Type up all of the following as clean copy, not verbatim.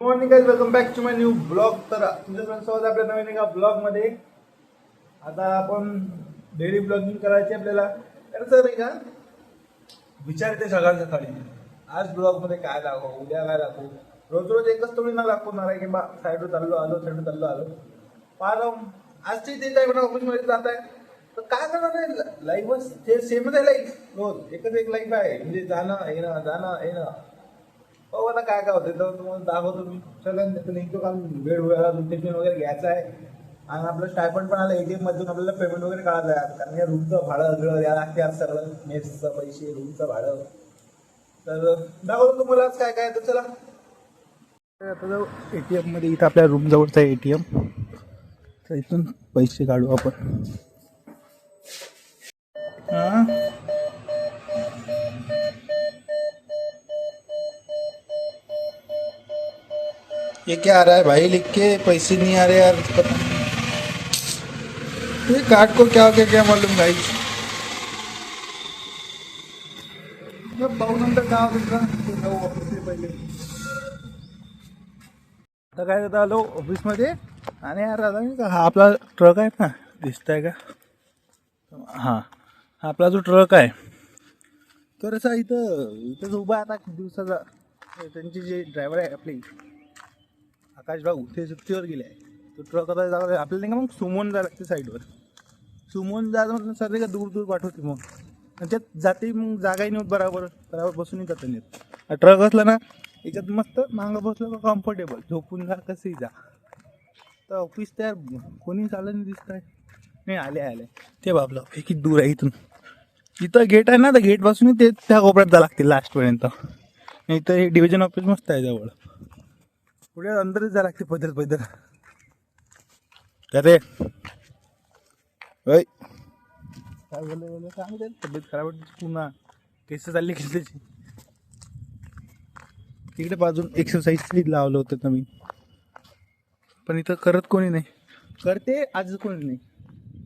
Morning guys, welcome back to my new blog. तर तुमच्या स्वागत आपल्या नवीन एका ब्लॉग मध्ये. आता आपण डेली ब्लॉगिंग करायची आपल्याला. तर सर नाही का विचारते सकाळ सकाळी आज ब्लॉग मध्ये काय दाखवू, उद्या काय दाखवू. रोज रोज एकच थोडी ना दाखवणार आहे की बा साईडवर चाललो आलो, साईडवर चाललो आलो. पाहतो आजची ते टाईम ऑफिस मध्ये जात आहे तर काय करणार आहे. लाईफच ते सेमच आहे. लाईफ रोज एकच एक लाईफ आहे, म्हणजे जाणं येणं. हो आता काय काय होतं तर तुम्हाला दाखवतो मी. चला निघतो काल वेळ वेळा टिफिन वगैरे घ्यायचा आहे. आणि आपलं स्टायपंड पण आलं, ATM मधून आपल्याला पेमेंट वगैरे काढायचं आहे. कारण या रूमचं भाडं सगळं द्यायला लागते आज सगळं, मेसचं पैसे, रूमचं भाडं. तर दाखवतो तुम्हाला आज काय काय. तर चला आता जाऊ ATM मध्ये. इथं आपल्या रूम जवळचा आहे ATM, तर इथून पैसे काढू आपण. हां ये क्या आ रहा है भाई लिख के, पैसे नहीं आ रहे यार. पता नहीं ये कार्ड को क्या हो गया क्या मालूम भाई. पाहू नंतर काय होतं ऑफिसने पहिले. आता काय आता आलो ऑफिसमध्ये. आणि यार आता नाही का हा आपला ट्रक आहे ना, दिसतंय का. हां, हा आपला जो ट्रक आहे तर असा इथंच उभा आता दिवसाचा. त्यांची जे ड्रायव्हर आहे आपली आकाश भाऊ, ते सुट्टीवर गेले आहे. तो ट्रक आता जागा आपल्याला नाही का मग सुमोन जायला लागते साईडवर. सुमोन जायचं म्हटलं सर नाही का दूर दूर पाठवते मग. आणि त्यात जाते मग जागाही नाही होत बरोबर बसूनही जाता नाही येत. ट्रक असला ना याच्यात मस्त मागं बसलं का कम्फर्टेबल, झोपून जा कसंही जा. तर ऑफिस त्या कोणी चाललं नाही दिसत आहे. नाही आले ते बाबलं हे किती दूर आहे इथून. इथं गेट आहे ना, तर गेटपासून ते त्या कोपऱ्यात जावं लागते लास्टपर्यंत. नाही तर हे डिव्हिजन ऑफिस मस्त आहे जवळ. पुढे अंदरच जावं लागते पैदल. अरे होय काय झालं सांग. तब्येत खराब होती पुन्हा, केस चालली की त्याची. तिकडे बाजून एक्सरसाइज लावलं होतं नवीन, पण इथं करत कोणी नाही. करते आज कोणी नाही.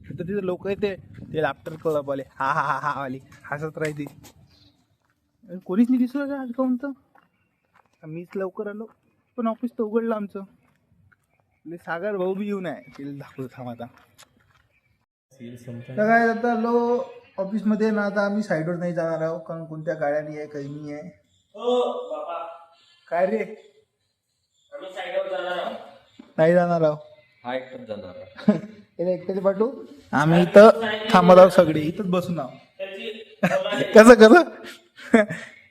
तर तिथं लोक येते ते लाफ्टर क्लब वाले, हा वाली हसत राहते. कोणीच नाही दिसलं का आज कोणतं. मीच लवकर आलो, पण ऑफिस तर उघडलं आमचं. सागर भाऊ बी येऊन आहे, तिला दाखवतो थांब आता. तर काय आता आलो ऑफिसमध्ये ना. आता आम्ही साईडवर नाही जाणार आहोत, कारण कोणत्या गाड्या नाही आहे, काही नाही आहे. काय रे, नाही जाणार आहोत. हा एकटाच जाणार. याला एकट्याने पाठवू. आम्ही इथं थांबत आहोत, सगळे इथंच बसून आहोत. कसं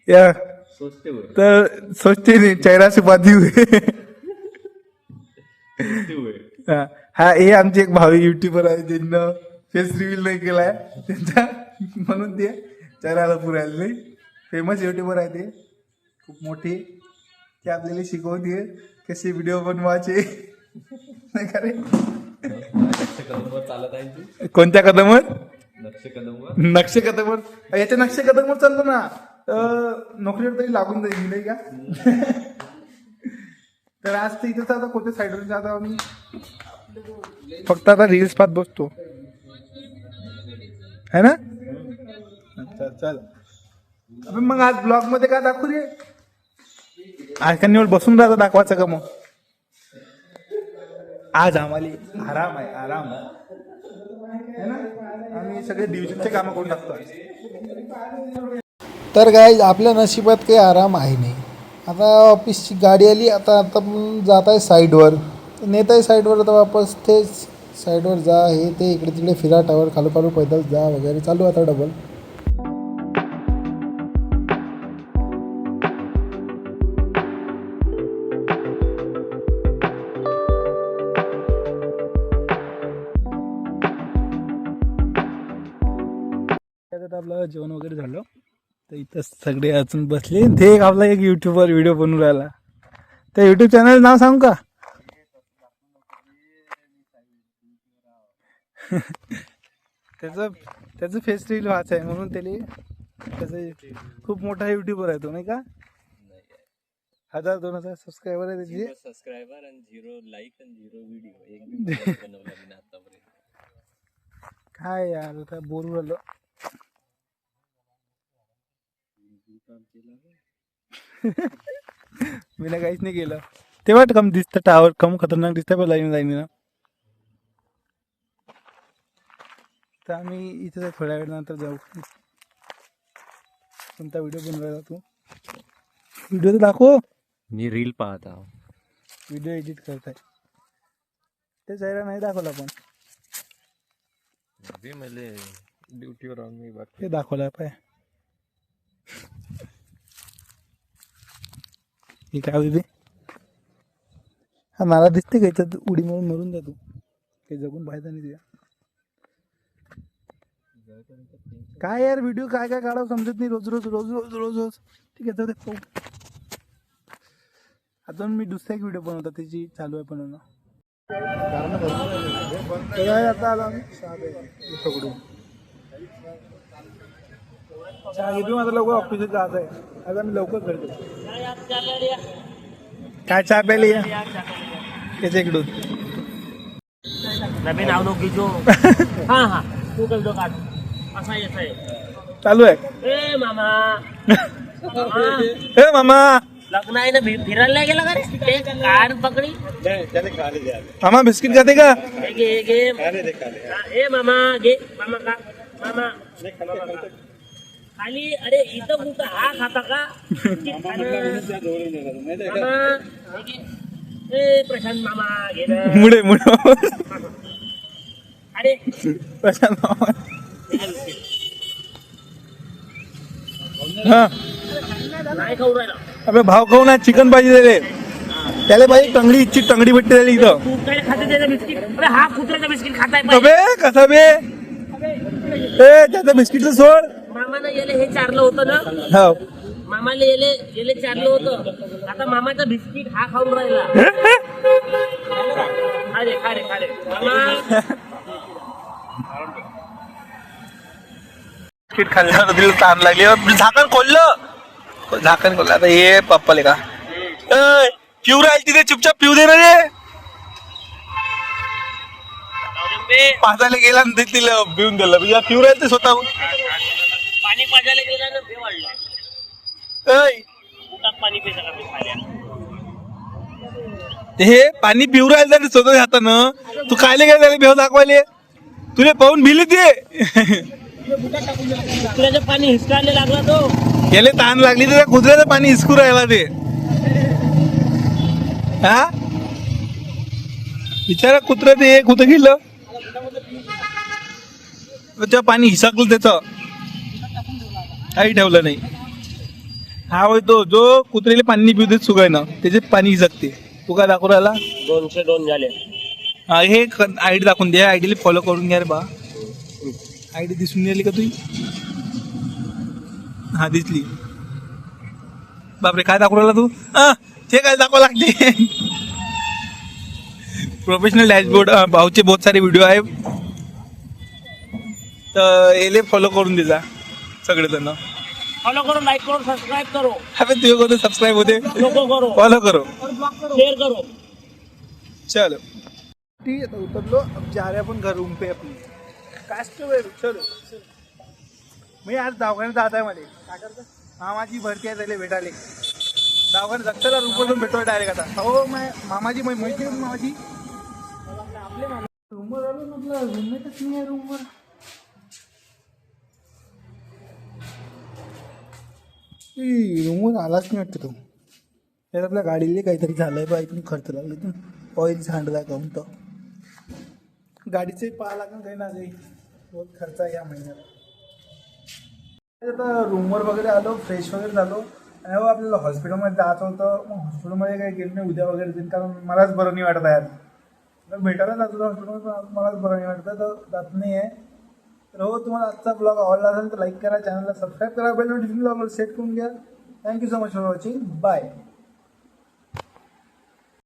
या सोचते हुए तर सोचते नाही, चेहरा से बाधी हुए. हा हे आमचे एक भावी युट्यूबर आहे, ज्यांना फेस रिव्हील नाही केलाय त्यांचा, म्हणून ते चेहऱ्याला पुरायला नाही. फेमस युट्यूबर आहे ते, खूप मोठे. ते आपल्याला शिकवते कसे व्हिडिओ बनवायचे. नाही का रे. नक्षे कदमवर चालत आहे तू. कोणत्या कदमवर. नक्षे कदमवर याच्या नक्षे कदमवर चाललो ना, नोकरीवर तरी लागून जाईल नाही का. तर आज तर इथंच आता कोणत्या साईडवर जात आहोत मी. फक्त आता रील्स पाहत बसतो है ना. चल मग आज ब्लॉग मध्ये काय दाखवू रे. आज का निवड बसून राहता दाखवायचं का मग. आज आम्हाला आराम आहे, आराम है ना. आम्ही सगळे डिव्हिजनचे कामं करून टाकतो. तर काय आपल्या नशिबात काही आराम आहे नाही. आता ऑफिसची गाडी आली, आता पण जात आहे साईडवर. नेत आहे साईडवर, आता वापस तेच साईडवर जा, हे ते इकडे तिकडे फिरा, टावर खालू पैदल जा वगैरे चालू आता डबल. आपलं जेवण वगैरे झालं तर इथं सगळे अजून बसले. ते आपला एक युट्यूबर व्हिडिओ बनवून राहिला. त्या युट्यूब चॅनल नाव सांगू का. त्याचं फेस रील व्हायचं आहे म्हणून त्याचे खूप मोठा युट्यूबर आहे तो, नाही का. 1000-2000 सबस्क्रायबर आहे त्याचे. सबस्क्रायबर आणि 0 लाईक आणि 0 व्हिडिओ. एक बी बनवला मी आतापर्यंत. काय यार आता बोर झालं. मी ना काहीच नाही केलं. तेव्हा कम दिसतं टावर कम खतरनाक दिसतं पण लाईन ना. तर आम्ही इथे थोड्या वेळानंतर जाऊ. कोणता व्हिडिओ बनवायला तू? व्हिडिओ तर दाखव. मी रील पाहत आहो. व्हिडिओ एडिट करताय ते चेहरा नाही दाखवला पण मला ड्युटीवर राहून मी ते दाखवला पाय. हे काय होते हा मला दिसते का याच्यात उडी मारून मरून जातो काही जगून पाहायचं नाही तुझ्या. काय यार व्हिडिओ काय काय काढावं समजत नाही रोज रोज रोज रोज रोज रोज. ठीक आहे तर पाहू. अजून मी दुसरा एक व्हिडिओ बनवतो त्याची चालू आहे बनवणं. आता आलो आम्ही पकडून चहा घेतो. माझं लवकर ऑफिसात जायचं आहे. आज आम्ही लवकर करतो. काय चहा प्यायला या त्याच्या इकडून नाव नको घेतो. हा हा तू करतो काढ असा येत आहे चालू आहे. ए मामा ए मामा लग्न आहे ना फिरायला नाही गेला का रे ते काढ पकडी मामा बिस्किट खाते का? हे घे हे घे हा, ए मामा घे मामा का मामा खाली अरे इथं कुठं हा खाता का मामा हे घे. ए प्रशांत मामा घे ना. मुळे मुळे अरे प्रशांत मामा हा नाही खाऊ राहिला अबे भाव खाऊ ना चिकन पाहिजे त्याला पाहिजे टंगडी इच्छी टंगडी भेटते त्याला इथं. तू काय खाते त्याचं बिस्किट अरे हा कुत्र्याचा बिस्किट खाताय अबे कसा बे ए त्याचं बिस्किटचं सोड. मामानं येले हे चारलं होतं ना हो मामाला येले चारलं होतं आता मामाचं बिस्किट हा खाऊन राहिला. खारे खारे खारे मामा बिस्किट खाल्ल्यावर दिलं ताण लागली. झाकण खोललं आता ये पप्पाले का पिऊ राहील तिथे चुपचाप पिऊ दे ना रे. पाजायला गेला ना तिला पिऊन दिलं पिऊ राहील ते स्वतःहून. पाणी पाजायला गेला ना भे वाढला पोटात पाणी पिता का खाल्या हे पाणी पिऊ राहिलं तर स्वतः हातानं तू खायला गेला त्याला भेव दाखवायले तुला पाहून भिली ते. कुत्र्याचं पाणी हिसकायला लागला तो गेले ताण लागली तर कुत्र्याचं पाणी हिसकू राहिला ते. हा बिचारा कुत्रा ते कुठं गेलं त्या पाणी हिसकलं त्याचं काही ठेवलं नाही. हा होय तो जो कुत्र्याला पाणी पिऊ देत सुगाय ना त्याचे पाणी हिसकते. तू काय दाखवू राहिला 202 झाले. हा हे आयडी दाखवून द्या. आयडीला फॉलो करून घ्या रे बा. आयडी दिसून गेली का तुझी? हा दिसली. बापरे काय दाखवू राहिला तू? ते काय दाखवा लागते. प्रोफेशनल डॅशबोर्ड भाऊचे बहुत सारे व्हिडिओ आहे तर येले फॉलो करून दे जा सगळेजण. फॉलो करो लाइक करो सब्सक्राइब करो अबे तुझे को तो सब्सक्राइब होते लोगों करो फॉलो करो शेयर करो. चलो ठीक है तो उतर लो. अब जा रहे हैं अपन घर रूम पे अपनी. कास्टवेयर चलो. मी आज दवाखान्यात जात आहे मध्ये काय करतं मामाची भरती आहे त्याला भेटायला दवाखान्यात जगताला रूमवर भेटतो डायरेक्ट आता. हो मामाची माहिती आहे मामाची आपले मामा रूमवर आलो म्हटलं रूममेटच नाही आहे रूमवर. रूमवर आलाच नाही वाटतं तो. त्यात आपल्या गाडीला काहीतरी झालंय बा इथून खर्च लागले तू ऑइल सांडला काहून तर गाडीचे पाहा लागेल काही ना काही बहुत खर्च आहे या महिन्यात. आता रूमवर वगैरे आलो फ्रेश वगैरे झालो आणि आपल्याला हॉस्पिटलमध्ये जायचं होतं. मग हॉस्पिटलमध्ये काही गेलो नाही उद्या वगैरे देईन कारण मलाच बरं नाही वाटत आहे. तर भेटायला जातो हॉस्पिटलमध्ये मलाच बरं नाही वाटतं तर जात नाही आहे. तर हो तुम्हाला आजचा ब्लॉग आवडला असेल तर लाईक करा चॅनलला सबस्क्राईब करा बेल नोटिफिकेशन सेट करून घ्या. Thank you so much for watching bye.